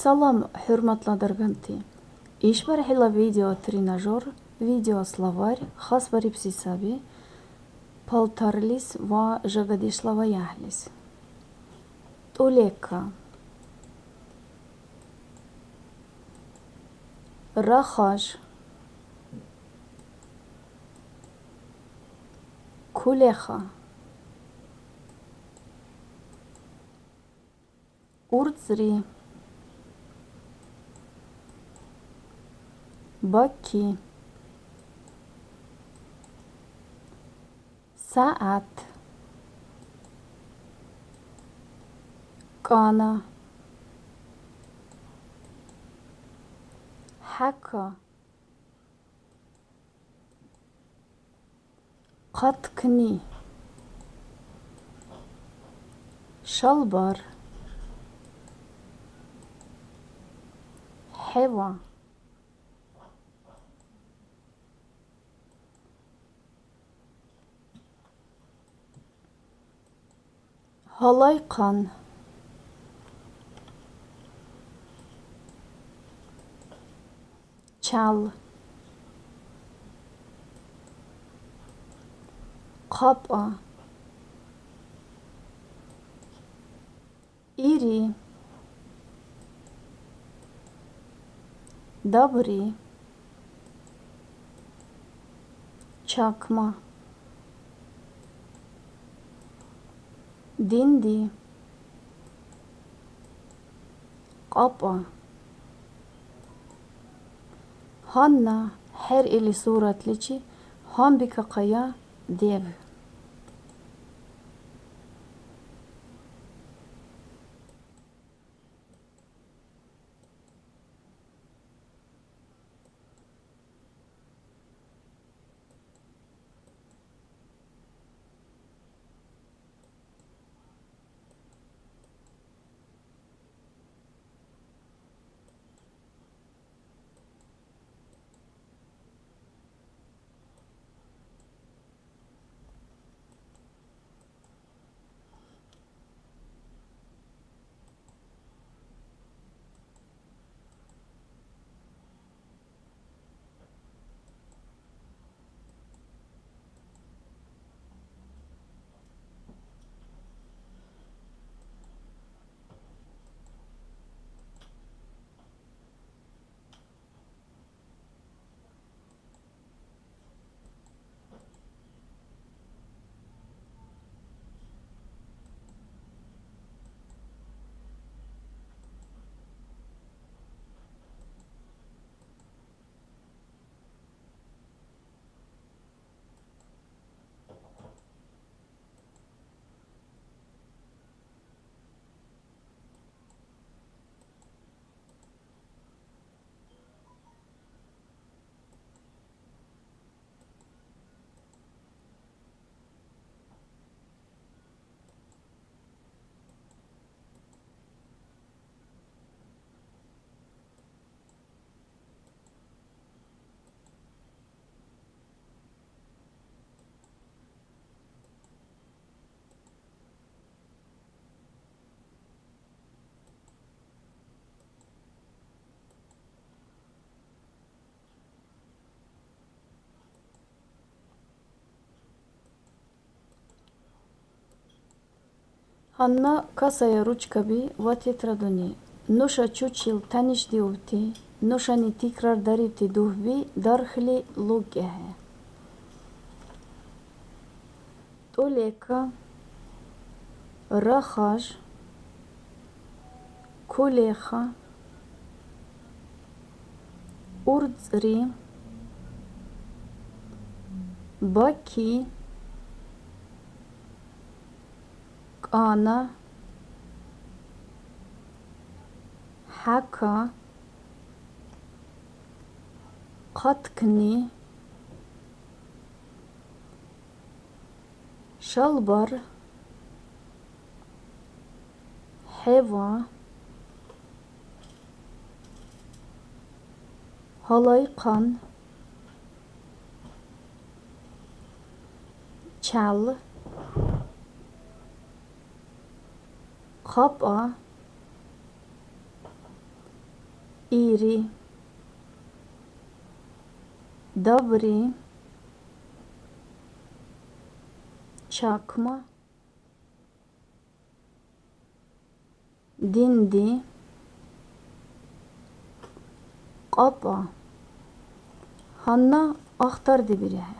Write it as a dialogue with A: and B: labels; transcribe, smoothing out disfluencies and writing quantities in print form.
A: Салам, ҳурматладарганти. Ишбар ҳила видео тренажер, видео словарь, хас бари псисаби, палтарлис ва жагадишлава яҳлис. Тулека. Рахаш. Кулеха. Урцри. Баки. Саат. Кана. Хака. Қаткни. Шалбар. Хева. Халайқан. Чал. Қапа. Ири. Добри. Чакма. Динди. Қапа. Ханна ҳер или суратличи ҳан бикақая дев. Ҳанна касая ручкаби ва тетрадуни. Нуша чучил таниш диувти, нушани тикрар даривти дуҳби дархли луггеҳе. Тулека. Рахаш. Кулеха. Урцри. Баки. Кана. Хака. Қаткни. Шалбар. Хева. Халайқан. Чал. Қапа. İri, dabri, çakma, dindi, qapa. Hanna axtardı biri.